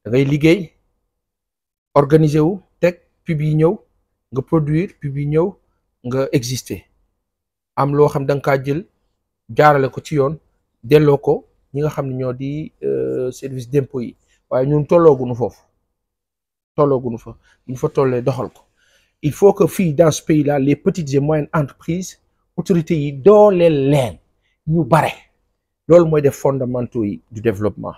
da ngay liggéey organiser wu teg pub yi ñëw nga produire pub yi ñëw nga exister am loo xam da nga kaa jël jaarale ko ci yoon delloo ko ñi nga xam ne ñoo di service d'impôt yi waaye ñun tollooguñu foofu tollooguñu fa buñ fa tollee doxal ko il faut que fii dans ce pays là les petites et moyennes entreprises autorités yi dooleel leen ñu bare loolu mooy def fondamentaux yi du développement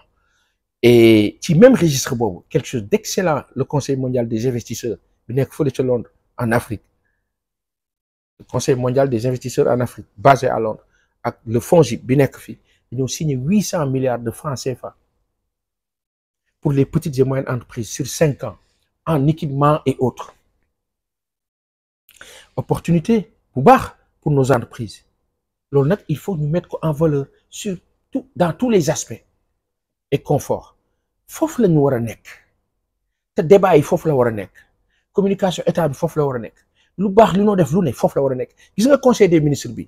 et ci même registre boobu quelque chose d'excellent le conseil mondial des investisseurs bi nekk fële ca Londres en Afrique le conseil mondial des investisseurs en Afrique basé à Londres ak le FONGIP bi nekk fii dañoo signé 800 milliards de francs CFA pour les petites et moyennes entreprises sur 5 ans en équipement et autres opportunité bu baax pour nos entreprises loolu nag il faut ñu mettre ko en valeur sur tout dans tous les aspects et confort foofu la ñu war a nekk te débat yi foofu la war a nekk communication état bi foofu la war a nekk lu baax li noo def lu ne foofu la war a nekk gis nga conseil des ministres bi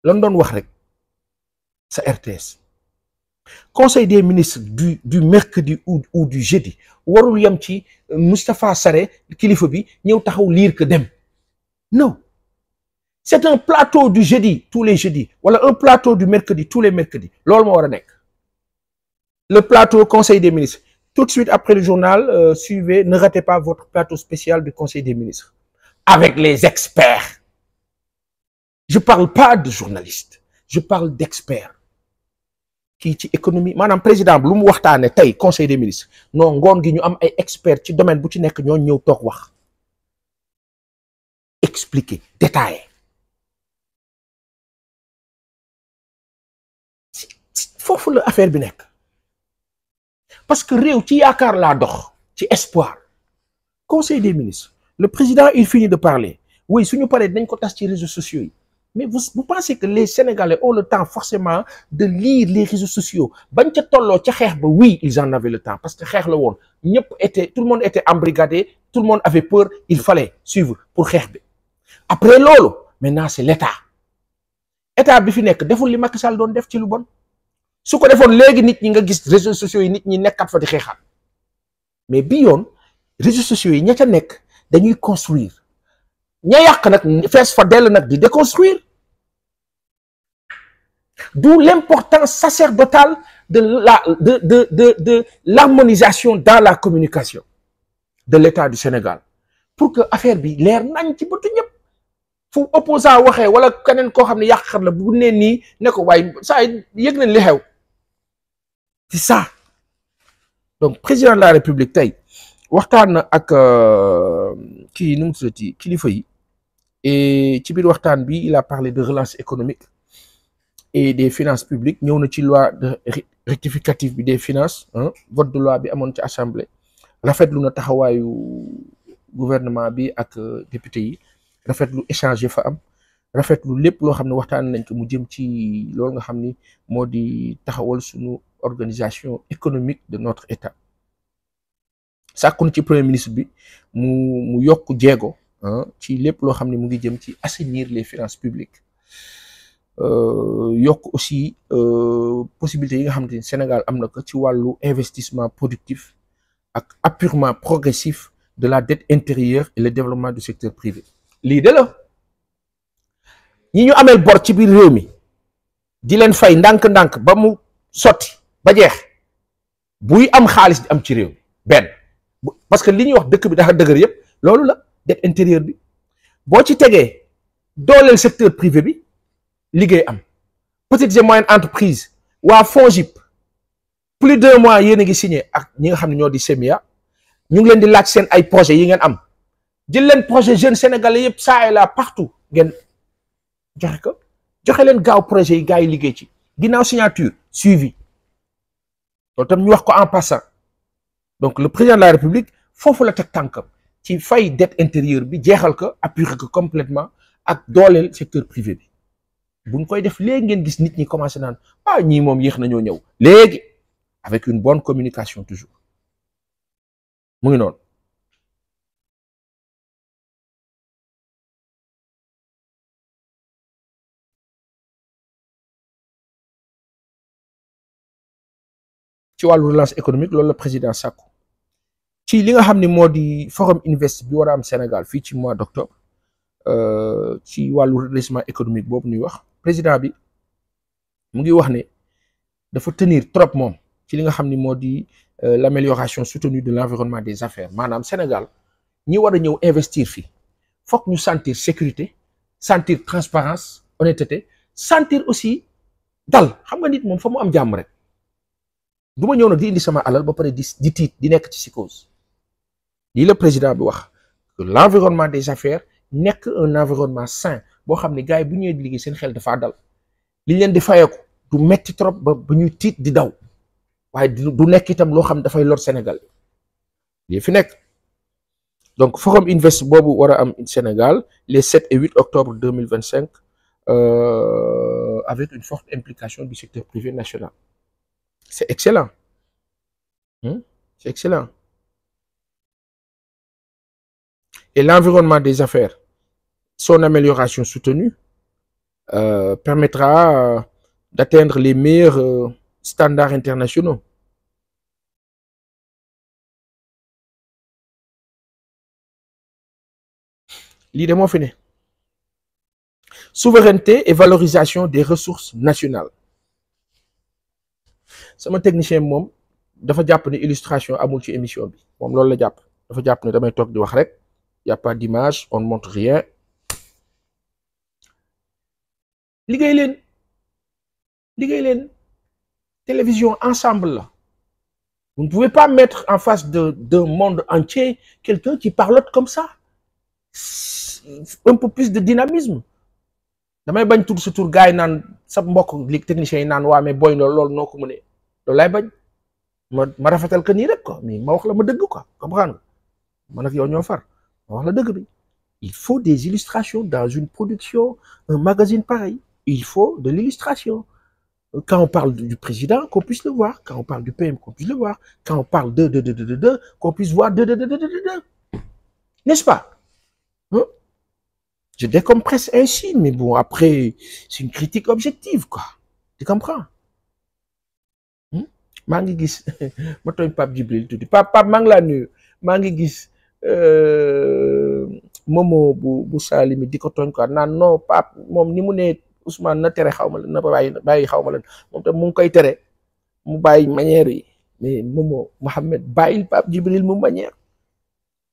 lan doon wax rek sa RTS conseil des ministres du mercredi ou du jeudi warul yem ci Moustapha Sarré kilifa bi ñëw taxaw liir que dem non c'est un plateau du jeudi tous les jeudis wala un plateau du mercredi tous les mercredis loolu moo war a nekk le plateau conseil des ministres tout de suite après le journal suivez ne ratez pas votre plateau spécial du conseil des ministres avec les experts je parle pas de journalistes je parle d'experts kii ci économie maanaam président bi lu mu waxtaane tey conseil des ministres non ngoon gi ñu am ay experts ci domaine bu ci nekk ñoo ñëw toog wax expliquer détailler foofu la affaire bi nekk parce que réew ci yaakaar laa dox ci espoir conseil des ministres le président il finit de parler oui suñu paree dañ ko tas ci réseaux sociaux yi mais vous pensez que les Sénégalais ont le temps forcément de lire les réseaux sociaux bañ ca tolloo ca xeex ba oui ils en avaient le temps parce que xeex la woon tout le monde était embrigadé tout le monde avait peur il fallait suivre pour xeex bi après loolu maintenant c'est l'état bi fi nekk deful li Macky Sall doon def ci lu bon su ko defoon léegi nit ñi nga gis réseaux sociaux yi nit ñi nekkat fa di xeexaat mais bi yoon réseaux sociaux yi ña ca nekk dañuy construire ña yàq nag fees fa dell nag di déconstruire d'où l'importance sacerdotale de l'harmonisation dans la communication de l'État du Sénégal pour que affaire bi leer nañ ci bëtu ñëpp fu opposant waxee wala keneen koo xam ne yàqkat la bu nee nii ne ko waaye saa yëg nañ li xew c'est ça donc président de la République tey waxtaan na ak kii nu mu tuddati kilifa yi et ci biir waxtaan bi il a parlé de relance économique et des finances publiques ñëw na ci loi de rectificative bi des finances vote de loi bi amoon ci assemblée rafetlu na taxawaayu gouvernement bi ak député yi rafetlu échange fa am rafetlu lépp loo xam ne waxtaan nañ ko mu jëm ci loolu nga xam ni moo di taxawal suñu organisation économique de notre état sàkku na ci premier ministre bi mu yokk jéego ci lépp loo xam ne mu ngi jëm ci assainir les finances publiques yokk aussi possibilités yi nga xam ne Sénégal am na ko ci wàllu investissement productif ak apurement progressif de la dette intérieure et le développement du secteur privé lii de la ñi ñu ameel bor ci biir réew mi di leen fay ndànk-ndànk ba mu sotti ba jeex buy am xaalis di am ci réew benn parce que li ñuy wax dëkk bi dafa dëgër yëpp loolu la dette intérieure bi boo ci tegee dooleel secteur privé bi liggéey am petites et moyennes entreprises waa FONGIP plus de 2 mois yéen a ngi signé ak ñi nga xam ne ñoo di SEMIA ñu ngi leen di laaj seen ay projets yi ngeen am jël leen projet jeunes sénégalais yëpp ça et là partout ngeen joxe ko joxe leen gaaw projet yi gars yi liggéey ci ginnaaw signature suivi loolu tam ñu wax ko en passant donc le président de la République foofu la teg tànkam ci fay dette intérieure bi jeexal ko appuyer ko complètement ak dooleel secteur privé bi buñ koy def léegi ngeen gis nit ñi commencé naan ñii moom yéex nañoo ñëw léegi avec une bonne communication toujours mu ngi noonu ci wàllu relance économique loolu la président sàkku ci li nga xam ne moo di forum invest bi war a am Sénégal fii ci mois d'octobre ci wàllu redressement économique boobu ñuy wax président bi mu ngi wax ne dafa tenir trop moom ci li nga xam ni moo di l'amélioration soutenue de l'environnement des affaires maanaam Sénégal ñi war a ñëw investir fii fokk ñu sentir sécurité sentir transparence honnêteté sentir aussi dal xam nga nit moom fa mu am jàmm rek du ma ñëw nag di indi sama alal ba pare di tiit di nekk ci psychose lii la président bi wax que l'environnement des affaires nekk un environnement sain boo xam ne gars yi bu ñëwee di liggéey seen xel dafaa dal li leen di fayeeku du metti trop ba ñuy tiit di daw waaye du nekk itam loo xam ne dafay lor Sénégal lii fi nekk donc forum invest boobu war a am Sénégal les 7 et 8 octobre 2025 avec une forte implication du secteur privé national. C'est excellent. C'est excellent. Et l'environnement des affaires, son amélioration soutenue, permettra d'atteindre les meilleurs standards internationaux. L'idée moo fi ne souveraineté et valorisation des ressources nationales. sama technicien moom dafa jàpp ne illustration amul ci émission bi moom loolu la jàpp dafa jàpp ne damay toog di wax rek y a pas d'image on ne montre rien liggéey leen télévision ensemble la vous ne pouvez pas mettre en face d'un monde entier quelqu'un qui parlote comme ça un peu plus de dynamisme damay bañ tudd sa tur gars yi naan sa mbokk li technicien yi naan waa mais booy loolu noo ko mënee loolu laay bañ ma rafetal que nii rek quoi mais ma wax la ma dëgg quoi comprendre nga man ak yow ñoo far ma wax la dëgg bi il faut des illustrations dans une production un magazine pareil il faut de l'illustration quand on parle du président qu'on puisse le voir quand on parle du PM qu'on puisse le voir quand on parle de qu'on puisse voir de n'est-ce pas je décompresse ainsi mais bon après c'est une critique objective quoi tu comprends maa ngi gis ma tooñ Pape Djibril tuuti Pape maa ngi laa nuyu maa ngi gis Momo bu Salimi di ko tooñ quoi naan non Pape moom ni mu ne Ousmane na tere xaw ma na bàyyi xaw ma lan moom tam mu ngi koy tere mu bàyyi manière yi mais Momo Mohamed bàyyil Pape Djibril mu manière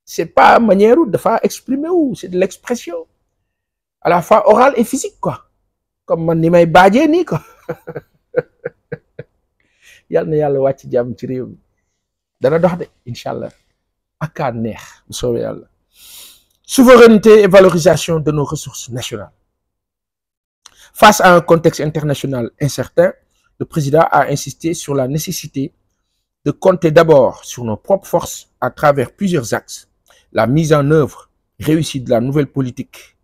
c'est pas manière dafa exprimer wu c'est de l'expression à la fois orale et physique quoi comme man ni may baajee nii quoi yàlla na yàlla wàcc jàmm ci réew mi dana dox de incha allah ak a neex bu soobee yàlla souveraineté et valorisation de nos ressources nationales face à un contexte international incertain le président a insisté sur la nécessité de compter d'abord sur nos propres forces à travers plusieurs axes la mise en œuvre réussie de la nouvelle politique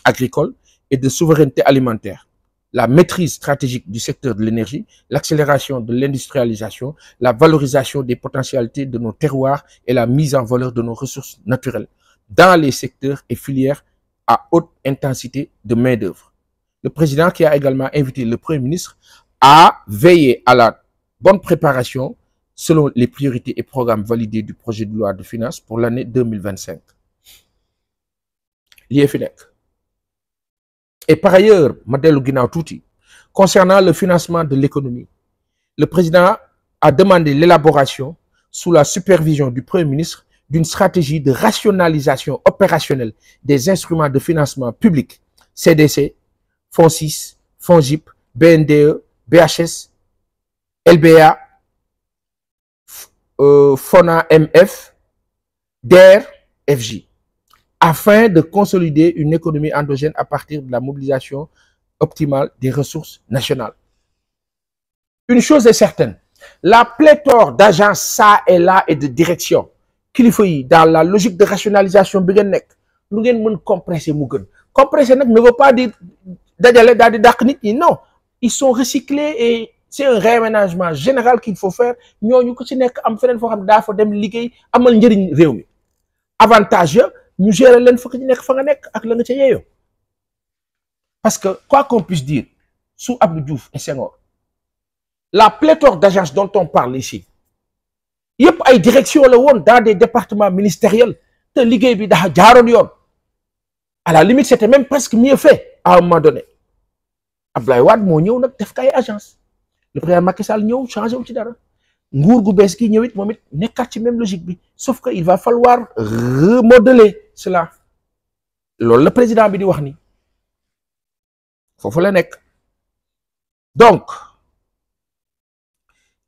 agricole et de souveraineté alimentaire la maîtrise stratégique du secteur de l'énergie, l'accélération de l'industrialisation, la valorisation des potentialités de nos terroirs et la mise en valeur de nos ressources naturelles dans les secteurs et filières à haute intensité de main-d'œuvre. Le président qui a également invité le Premier ministre à veiller à la bonne préparation selon les priorités et programmes validés du projet de loi de finances pour l'année 2025. L'IFNEC. Et par ailleurs, Madeleine Guinaw-Touti, concernant le financement de l'économie, le président a demandé l'élaboration, sous la supervision du Premier ministre, d'une stratégie de rationalisation opérationnelle des instruments de financement public, CDC, FONSIS, FONGIP, BNDE, BHS, LBA, FONA-MF, DER, FJ. Afin de consolider une économie endogène à partir de la mobilisation optimale des ressources nationales. Une chose est certaine, la pléthore d'agences ça et là et de direction kilifa yi dans la logique de rationalisation bi ngeen nekk lu ngeen mën compresser mu gën compresser nag ne veut pas dire dajale daal di dàq nit ñi non ils sont recyclés et c'est un réaménagement général qu'il faut faire ñooñu ko ci nekk am feneen foo xam ne daa fa dem liggéey amal njëriñ réew mi avantage ya ñu gérer leen fa ñu nekk fa nga nekk ak la nga ca yeeyoo parce que quoi qu'on puisse dire sous Abdou Diouf et Senghor la pléthore d'agences dont on parle ici yëpp ay direction la woon dans des départements ministériels te liggéey bi dafa jaaroon yoon. À la limite c'était même presque mieux fait à un moment donné Abdoulaye Wade moo ñëw nag def kay agence le président Macky Sall ñëw changé wu ci dara nguur gu bees gi ñëw it moom it nekkaat ci même logique bi sauf que il va falloir remodeler cela loolu la président bi di wax ni foofu la nekk. Donc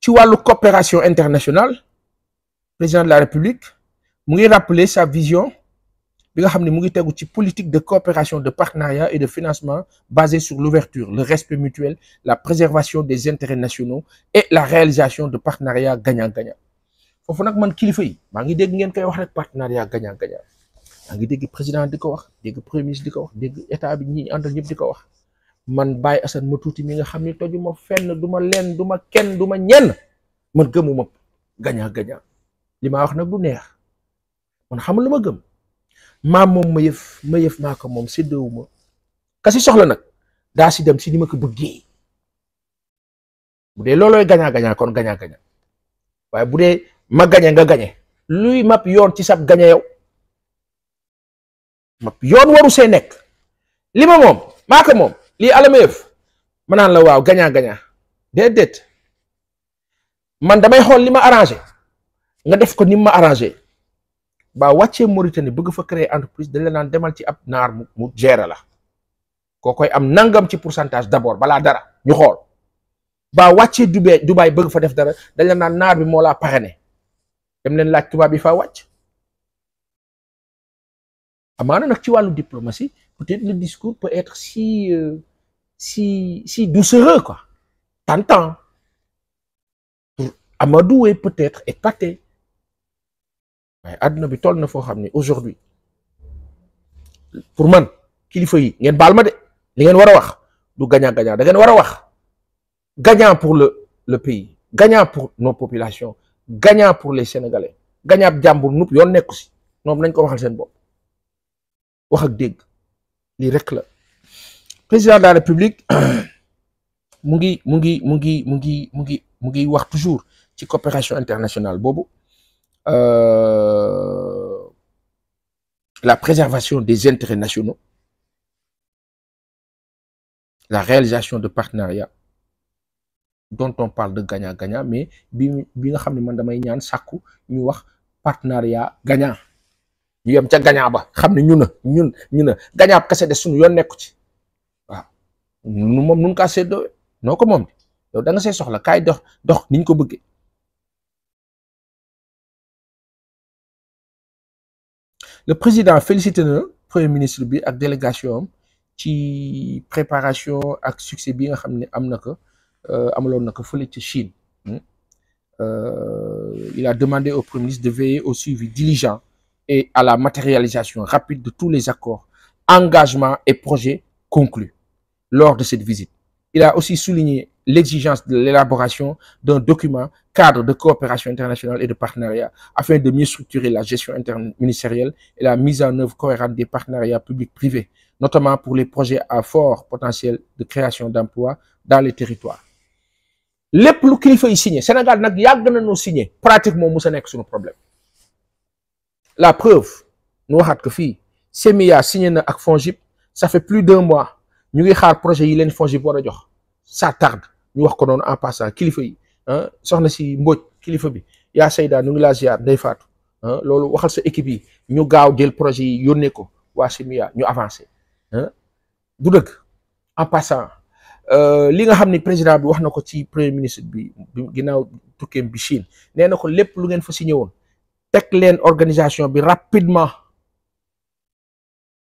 ci wàllu coopération internationale président de la République mu ngi rappeler sa vision bi nga xam ne mu ngi tegu ci politique de coopération, de partenariat et de financement basée sur l'ouverture, le respect mutuel, la préservation des intérêts nationaux et la réalisation de partenariats gagnant-gagnant. foofu nag man kilifa yi maa ngi dégg ngeen koy wax rek partenariat gagnant-gagnant maa ngi dégg président di ko wax dégg premier ministre di ko wax dégg état bi ñi àndal ñëpp di ko wax man Baye Assane ma tuuti mi nga xam ne toju ma fenn du ma leen du ma kenn du ma ñenn man gëmuma gagnant-gagnant li ma wax nag du neex man xamul lu ma gëm maam moom ma yëf maa ko moom séddewuma kasi soxla nag daa si dem si ni ma ko bëggee bu dee loolooy gagnant-gagnant kon gagnant-gagnant waaye bu dee ma gañe nga gañe luy map yoon ci sab gañe yow map yoon waru see nekk li ma moom maa ko moom lii ala ma yëf ma naan la waaw gagnant-gagnant déedéet man damay xool li ma arrangé nga def ko ni ma arrangé ba wàccee Mauritanie bëgg fa créer entreprise dañ la naan demal ci ab naar mu gérer la koo koy am nangam ci pourcentage d'abord balaa dara ñu xool ba wàccee Dubaï bëgg fa def dara dañ la naan naar bi moo laa parrainé dem leen laaj tubaab bi faa wàcc. amaana nag ci wàllu diplomatie peut-être le discours peut être si doucereux quoi tentant pour amadouer peut-être épater. waaye àdduna bi toll na foo xam ne aujourd'hui pour man kilifa yi ngeen baal ma de li ngeen war a wax du gagnant-gagnant da ngeen war a wax gagnant pour le pays, gagnant pour nos populations, gagnant pour les Sénégalais, gagnant jàmbur nup yoon nekku si ñoom nañ ko waxal seen bopp wax ak dégg lii rek la. Président de la République mu ngi wax toujours ci coopération internationale boobu. La préservation des intérêts nationaux, la réalisation de partenariats dont on parle de gagnant-gagnant, mais bi nga xam ne man damay ñaan sàkku ñu wax partenariat gagnant ñu yem ca gagnant ba xam ne ñu na gagnant kese de suñu yoon nekku ci waaw moom nun kaa seddoo noo ko moom yow da nga see soxla kaay dox niñ ko bëggee. Le président félicité na premier ministre bi ak délégation am ci préparation ak succès bi nga xam ne am na ko amaloon na ko fële ci Chine. Il a demandé au premier ministre de veiller au suivi diligent et à la matérialisation rapide de tous les accords, engagements et projets conclus lors de cette visite. Il a aussi souligné l'exigence de l'élaboration d'un document cadre de coopération internationale et de partenariat afin de mieux structurer la gestion interministérielle et la mise en œuvre cohérente des partenariats publics-privés, notamment pour les projets à fort potentiel de création d'emplois dans les territoires. lépp lu kilifa yi signé Sénégal nag yàgg nañoo signé pratiquement mu sa nekk suñu problème. La preuve ñu waxaat ko fii SEMIA signé na ak FONGIP ça fait plus d'1 mois ñu ngi xaar projet yi leen FONGIP war a jox ça tarde ñu wax ko noonu en passant kilifa yi soxna si Mbodj kilifa bi yaa Seyda ñu ngi laa ziar day faatu loolu waxal sa équipe yi ñu gaaw jël projet yi yónnee ko waa SEMIA ñu avancé du dëgg en passant li nga xam ni président bi wax na ko ci premier ministre bi ginnaaw tukkeem bi Chine nee na ko lépp lu ngeen fa signé woon teg leen organisation bi rapidement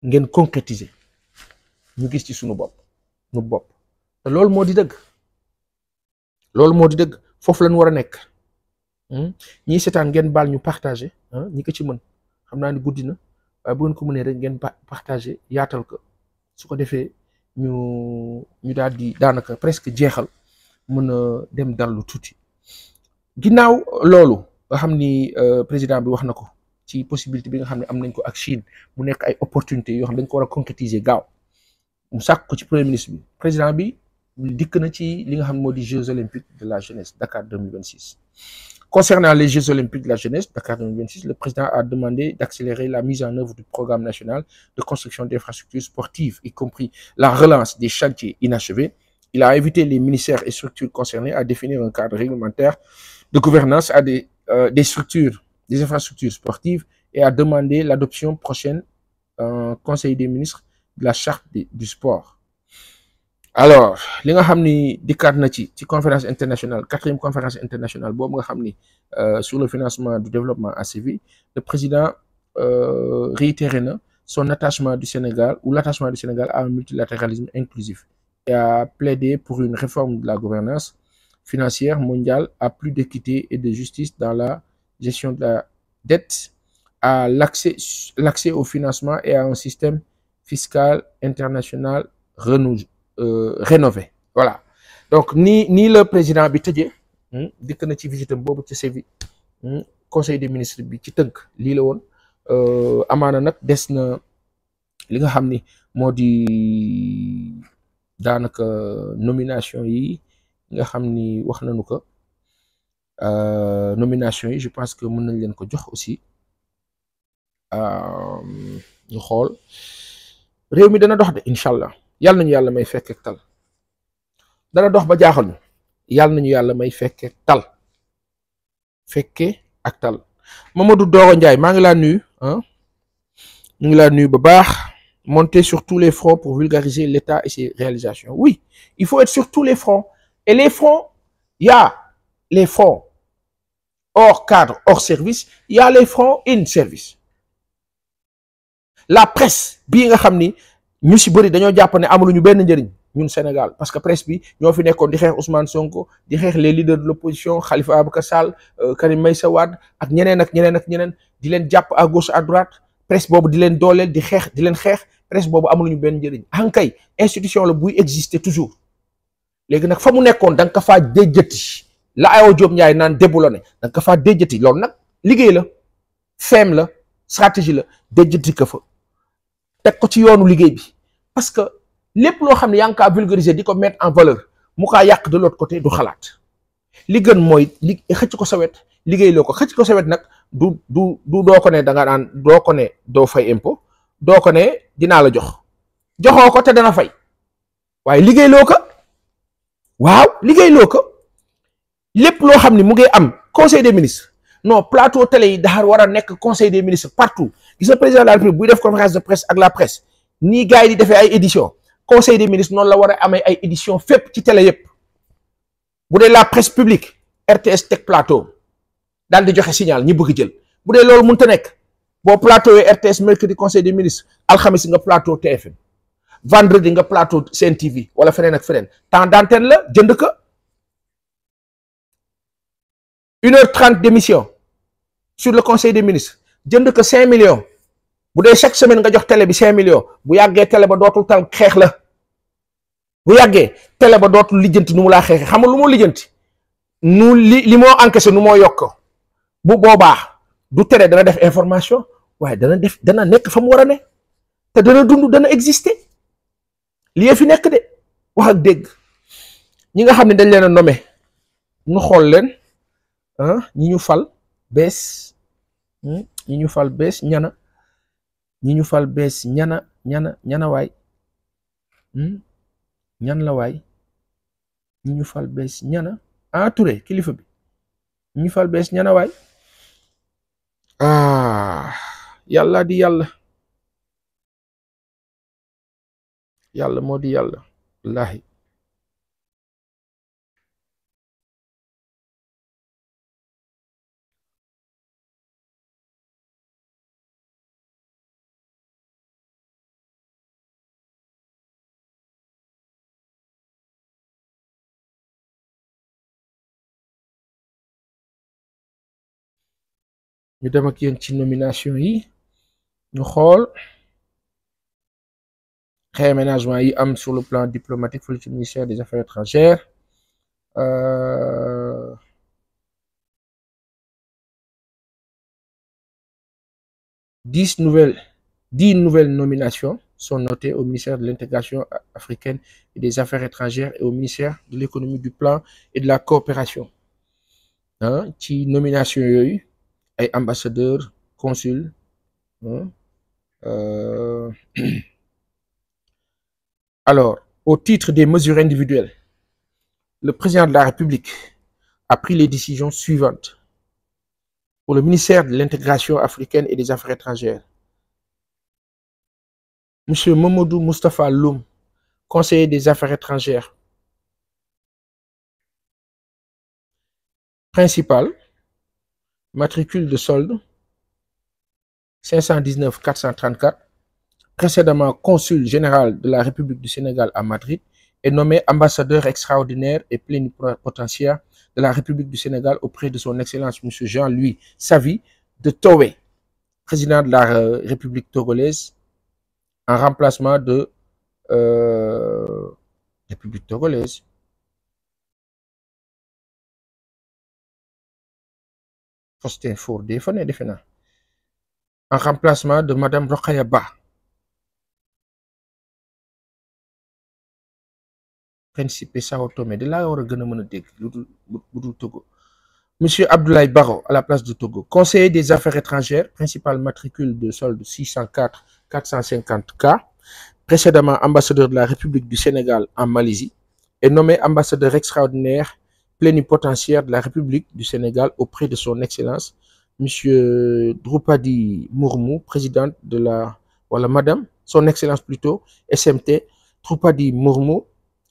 ngeen concrétiser ñu gis ci sunu bopp te loolu moo di dëgg foofu lañ war a nekk ñii seetaan ngeen baal ñu partager ñi ko ci mën xam naa ni guddi na waaye bu ngeen ko mënee rek ngeen partager yaatal ko su ko defee ñu daal di daanaka presque jeexal mën a dem dallu tuuti ginnaaw loolu nga xam ni président bi wax na ko ci possibilité bi nga xam ne am nañ ko ak Chine mu nekk ay opportunités yoo xam dañ ko war a concrétiser gaaw mu sàkk ko ci premier ministre bi président bi dikk na ci li nga xam moo di Jeux olympiques de la jeunesse Dakar 2026. Concernant les Jeux olympiques de la jeunesse Dakar 2026, le président a demandé d'accélérer la mise en œuvre du programme national de construction d'infrastructures sportives, y compris la relance des chantiers inachevés. Il a invité les ministères et structures concernées à définir un cadre réglementaire de gouvernance des structures, des infrastructures sportives et a demandé l'adoption prochaine Conseil des ministres de la charte du sport. Alors li nga xam ni dikkaat na ci conférence internationale 4e conférence internationale boobu nga xam ni sur le financement du développement ACV, le président réitéré na son attachement du Sénégal ou l'attachement du Sénégal à un multilatéralisme inclusif et a plaidé pour une réforme de la gouvernance financière mondiale, à plus d'équité et de justice dans la gestion de la dette, à l'accès au financement et à un système fiscal international rénové. Voilà. Donc ni le président bi tëjee dikk na ci visitam boobu ci Séville conseil des ministres bi ci tënk lii la woon amaana nag des na li nga xam ni moo di daanaka nomination yi nga xam ni wax nañu ko nomination yi je pense que mën nañ leen ko jox aussi ñu xool réew mi dana dox de incha allah yàlla nañu yàlla may fekke tal dana dox ba jaaxal ñu yàlla nañu yàlla may fekke tal fekke ak tal. Mamadou Doro Ndiaye maa ngi laa nuyu ñu ngi laa nuyu ba baax. Monter sur tous les fronts pour vulgariser l'État et ses réalisations. Oui, il faut être sur tous les fronts. Et les fronts, il y a les fronts hors cadre, hors service, il y a les fronts in service. La presse bii nga xam ni ñu si bëri dañoo jàpp ne amuluñu benn njëriñ ñun Sénégal parce que presse bi ñoo fi nekkoon di xeex Ousmane Sonko di xeex les leaders de l'opposition Khalifa Ababacar Sall Karim Meïssa Wade ak ñeneen ak ñeneen ak ñeneen di leen jàpp à gauche à droite presse boobu di leen dooleel di leen xeex presse boobu amuluñu benn njëriñ ankay institution la buy exister toujours léegi nag fa mu nekkoon da nga ko faa déjjati la Ayo Diop Ndiaye naan déboulonné da nga ko faa déjjati loolu nag liggéey la feem la stratégie la déjjati ko fa teg ko ci yoonu liggéey bi parce que lépp loo xam ne yaa ngi kaa vulgariser di ko mettre en valeur mu kaa yàq de l'autre côté du xalaat li gën mooy li xëcc ko sa wet liggéey loo ko xëcc ko sa wet nag du doo ko ne da nga naan doo ko ne doo fay impôt doo ko ne dinaa la joxoo ko te dana fay waaye liggéey loo ko waaw liggéey loo ko lépp loo xam ne mu ngi am conseil des ministres non plateau télé yi daxar war a nekk conseil des ministres partout gis nga président de la République buy def conférence de presse ak la presse nii gars yi di defee ay édition conseil des ministres noonu la war a amee ay édition fépp ci télé yépp bu dee la presse publique RTS teg plateau daal di joxe signal ñi bëgg jël bu dee loolu mënut a nekk boo plateau RTS mercredi conseil des ministres alxamis nga plateau TFM vendredi nga plateau Sen TV wala feneen ak feneen temps d'antenne la jënd ko 1h30 d'émission sur le conseil des ministres jënd ko 5 millions bu dee chaque semaine nga jox télé bi 5 millions bu yàggee télé ba dootul tal xeex la bu yàggee télé ba dootul lijjanti nu mu laa xeexee xam nga lu moo lijjanti nu li moo encaissé nu moo yokk bu boobaa du tere dana def information waaye dana nekk fa mu war a ne te dana dund dana exister lii fi nekk de wax ak dégg ñi nga xam ne dañ leen a nommé ñu xool leen ñi ñu fal bees ñi ñu fal bees ñana ñi ñu fal bees ñana waay ñan la waay ñi ñu fal bees ñana Touré kilifa bi ñi ñu fal bees ñana waay yàlla di yàlla moo di yàlla wallaahi ñu dem ak yéen ci nomination yi ñu xool réaménagement yi am sur le plan diplomatique fële ci ministère des affaires étrangères 10 nouvelles nominations sont notés au ministère de l'intégration africaine et des affaires étrangères et au ministère de l'économie, du plan et de la coopération. Qui nomination yooyu ay ambassadeur consul alors au titre des mesures individuelles, le président de la République a pris les décisions suivantes. Pour le ministère de l'intégration africaine et des affaires étrangères, M. Mamadou Moustapha Loum, conseiller des affaires étrangères, principal, matricule de solde 519 434, précédemment consul général de la République du Sénégal à Madrid, est nommé ambassadeur extraordinaire et plénipotentiaire de la République du Sénégal auprès de son Excellence M. Jean-Louis Savy de Towé, président de la République togolaise, en remplacement de République togolaise. En remplacement de Madame Rokhaya Ba, Principe Sao Tomé de là war a gën a mën a dégg lu dul Togo. Monsieur Abdoulaye Baro à la place de Togo, conseiller des affaires étrangères, principal matricule de solde 604 450K, précédemment ambassadeur de la République du Sénégal en Malaisie, est nommé ambassadeur extraordinaire plénipotentiaire de la République du Sénégal auprès de son Excellence Monsieur Droupadi Mourmou, présidente de la Madame, son Excellence plutôt, SMT Droupadi Mourmou,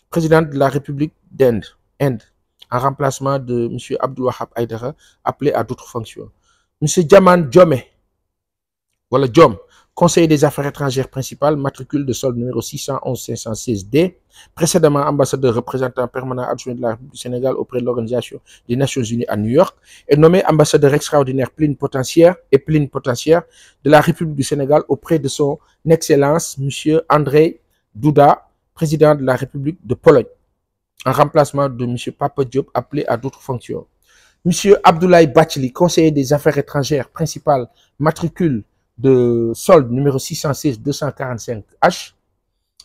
présidente de la République d'Inde, en remplacement de M. Abdouwahab Aïdara, appelé à d'autres fonctions. M. Djaman Djomé, Djom, conseiller des affaires étrangères principal, matricule de solde numéro 611-516D, précédemment ambassadeur représentant permanent adjoint de la République du Sénégal auprès de l'Organisation des Nations Unies à New York, est nommé ambassadeur extraordinaire plénipotentiaire de la République du Sénégal auprès de son Excellence M. André Duda, président de la République de Pologne, en remplacement de M. Papa Diop, appelé à d'autres fonctions. M. Abdoulaye Bathily, conseiller des affaires étrangères principal, matricule de solde numéro 616-245H,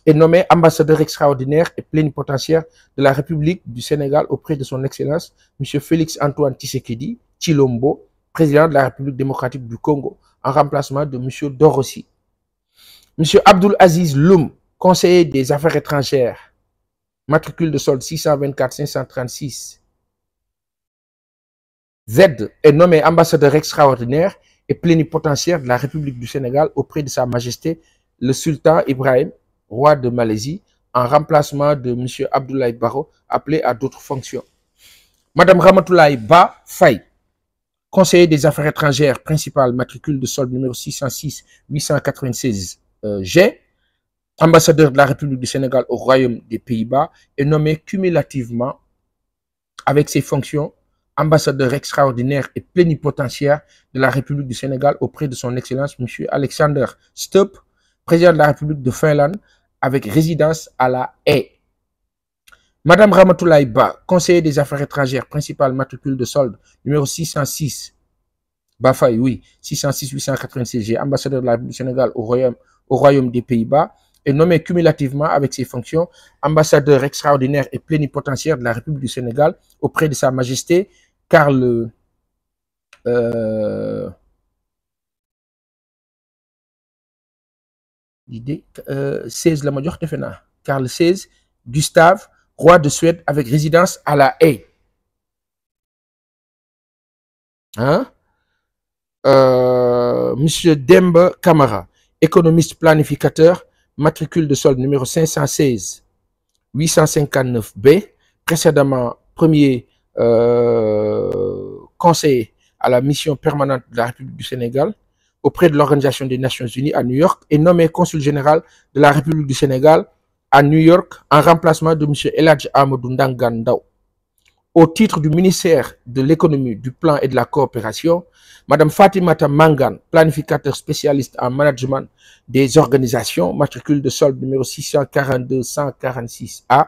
est nommé ambassadeur extraordinaire et plénipotentiaire de la République du Sénégal auprès de son Excellence M. Félix Antoine Tshisekedi Tshilombo, président de la République démocratique du Congo, en remplacement de M. Dorossi. M. Abdoul Aziz Loum, conseiller des affaires étrangères, matricule de solde 624-536 Z, est nommé ambassadeur extraordinaire et plénipotentiaire de la République du Sénégal auprès de Sa Majesté le Sultan Ibrahim, roi de Malaisie, en remplacement de M. Abdoulaye Baro, appelé à d'autres fonctions. Madame Ramatoulaye Ba Faye, conseiller des affaires étrangères, principal, matricule de solde numéro 606-896 G, ambassadeur de la République du Sénégal au Royaume des Pays-Bas, est nommé cumulativement avec ses fonctions ambassadeur extraordinaire et plénipotentiaire de la République du Sénégal auprès de son Excellence M. Alexander Stubb, président de la République de Finlande, avec résidence à La Haye. Madame Ramatoulaye Ba, conseiller des affaires étrangères, principal matricule de solde, numéro 606, Bafay, oui, 606-896G, ambassadeur de la République du Sénégal au Royaume des Pays-Bas, est nommé cumulativement avec ses fonctions ambassadeur extraordinaire et plénipotentiaire de la République du Sénégal auprès de Sa Majesté Karl 16 la ma jox defe naa Karl XVI Gustave, roi de Suède, avec résidence à La Haye. Monsieur Demba Camara, économiste planificateur, matricule de solde numéro 516-859B, précédemment premier conseiller à la mission permanente de la République du Sénégal auprès de l'Organisation des Nations Unies à New York, et nommé consul général de la République du Sénégal à New York en remplacement de M. Eladj Amadou Ndangan Ndao. Au titre du ministère de l'économie, du plan et de la coopération, Madame Fatimata Mangan, planificateur spécialiste en management des organisations, matricule de solde numéro 642-146A,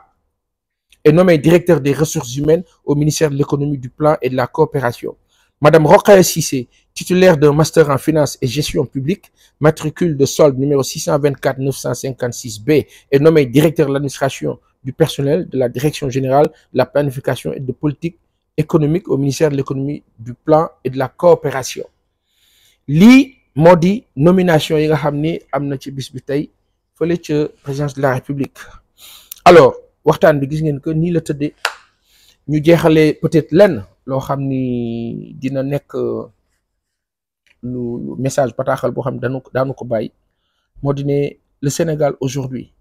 est nommée directeur des ressources humaines au ministère de l'économie, du plan et de la coopération. Madame Rokhaya Cissé titulaire d'un master en finance et gestion publique, matricule de solde numéro 624 956 B, est nommé directeur de l'administration du personnel de la direction générale de la planification et de politique économique au ministère de l'économie, du plan et de la coopération. Lii moo di nomination yi nga xam ni am na ci bis bi tey fële ca présidence de la république. Alors waxtaan bi gis ngeen que nii la tëddee, ñu jeexalee peut-être lenn loo xam ni dina nekk lu message bataaxal boo xam ne daanu ko bàyyi, moo di ne le Sénégal aujourd'hui,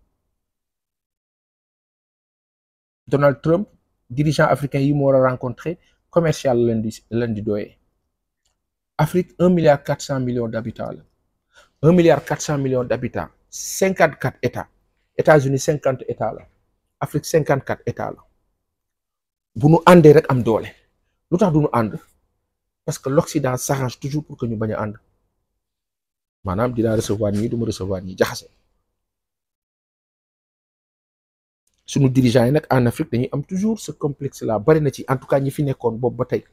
Donald Trump dirigeant africain yi mu war a rencontré commercial leen di doyee. Afrique 1,4 milliard d'habitants la, 1,4 milliard d'habitants, 54 états, États-Unis 50 états la, Afrique 54 états la. Bu nu àndee rek am doole. Lu tax du nu ànd? Parce que l'Occident s'arrange toujours pour que ñu bañ a ànd. Maanaam dinaa recevoir ñii du ma recevoir ñii, jaxase. Suñu dirigeants yi nag en Afrique dañuy am toujours ce complexe là, bari na ci en tout cas ñi fi nekkoon boobu ba tey